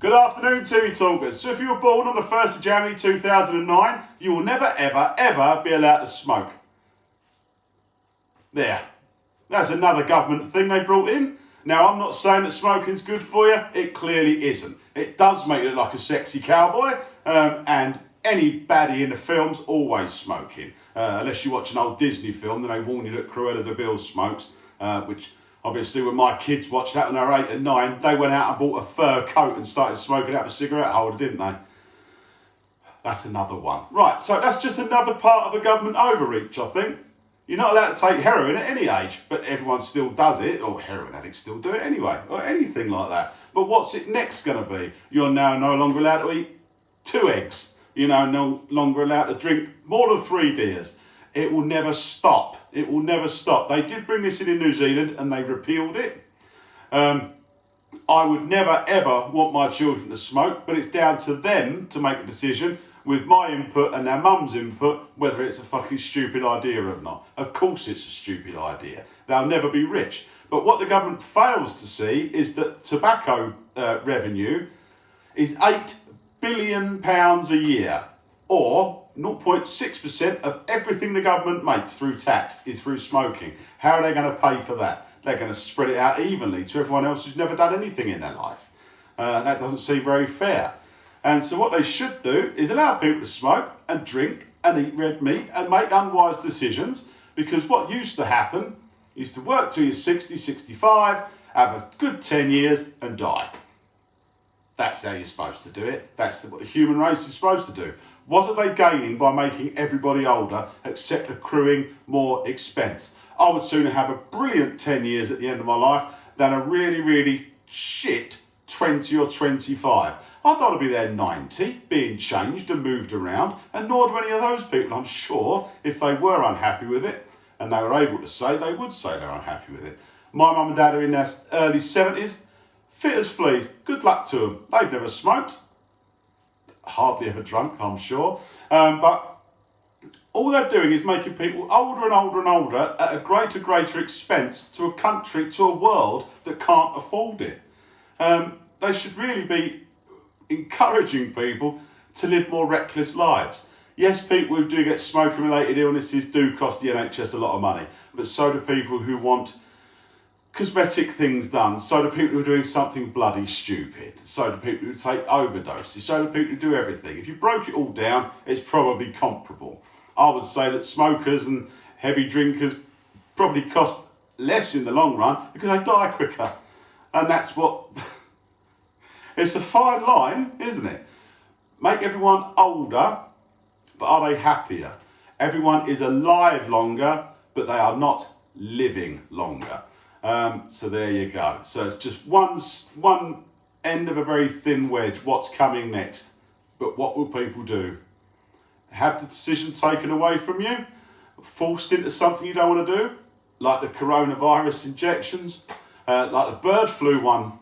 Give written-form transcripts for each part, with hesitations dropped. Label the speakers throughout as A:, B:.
A: Good afternoon, Timmy Talkers. So if you were born on the 1st of January 2009, you will never, ever, ever be allowed to smoke. There. That's another government thing they brought in. Now, I'm not saying that smoking's good for you. It clearly isn't. It does make you look like a sexy cowboy, and any baddie in the film's always smoking. Unless you watch an old Disney film, then they warn you that Cruella de Vil smokes, which obviously when my kids watched that when they were 8 and 9, they went out and bought a fur coat and started smoking out of a cigarette holder, didn't they? That's another one. Right, so that's just another part of a government overreach, I think. You're not allowed to take heroin at any age, but everyone still does it, or heroin addicts still do it anyway, or anything like that. But what's it next going to be? You're now no longer allowed to eat 2 eggs. You're now no longer allowed to drink more than 3 beers. It will never stop. It will never stop. They did bring this in New Zealand and they repealed it. I would never ever want my children to smoke, but it's down to them to make a decision with my input and their mum's input whether it's a fucking stupid idea or not. Of course it's a stupid idea. They'll never be rich. But what the government fails to see is that tobacco revenue is £8 billion a year, or 0.6% of everything the government makes through tax is through smoking. How are they going to pay for that? They're going to spread it out evenly to everyone else who's never done anything in their life. That doesn't seem very fair. And so what they should do is allow people to smoke and drink and eat red meat and make unwise decisions, because what used to happen is to work till you're 60, 65, have a good 10 years and die. That's how you're supposed to do it. That's what the human race is supposed to do. What are they gaining by making everybody older except accruing more expense? I would sooner have a brilliant 10 years at the end of my life than a really, really shit 20 or 25. I'd rather be there 90, being changed and moved around, and nor do any of those people. I'm sure if they were unhappy with it, and they were able to say, they would say they're unhappy with it. My mum and dad are in their early 70s, fit as fleas. Good luck to them. They've never smoked. Hardly ever drunk, I'm sure. But all they're doing is making people older and older and older at a greater expense to a country, to a world that can't afford it. They should really be encouraging people to live more reckless lives. Yes, people who do get smoking-related illnesses do cost the NHS a lot of money, but so do people who want cosmetic things done, so do people who are doing something bloody stupid, so do people who take overdoses, so do people who do everything. If you broke it all down, it's probably comparable. I would say that smokers and heavy drinkers probably cost less in the long run because they die quicker. And that's what... It's a fine line, isn't it? Make everyone older, but are they happier? Everyone is alive longer, but they are not living longer. So there you go. So it's just one end of a very thin wedge. What's coming next? But what will people do? Have the decision taken away from you? Forced into something you don't want to do? Like the coronavirus injections? Like the bird flu one?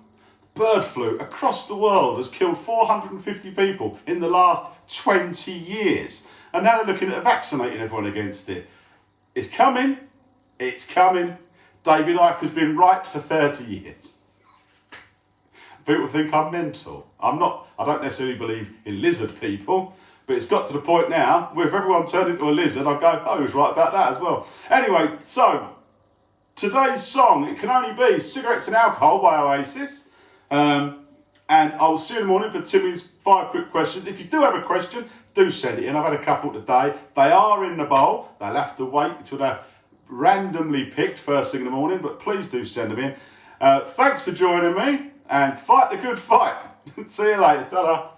A: Bird flu across the world has killed 450 people in the last 20 years. And now they're looking at vaccinating everyone against it. It's coming. It's coming. David Icke has been right for 30 years. People think I'm mental. I'm not. I don't necessarily believe in lizard people, but it's got to the point now where if everyone turned into a lizard, I'd go, oh, he was right about that as well. Anyway, so today's song, it can only be Cigarettes and Alcohol by Oasis. And I'll see you in the morning for Timmy's 5 quick questions. If you do have a question, do send it in. I've had a couple today. They are in the bowl. They'll have to wait until they're randomly picked first thing in the morning, but please do send them in. Thanks for joining me, and fight the good fight. See you later. Ta-da.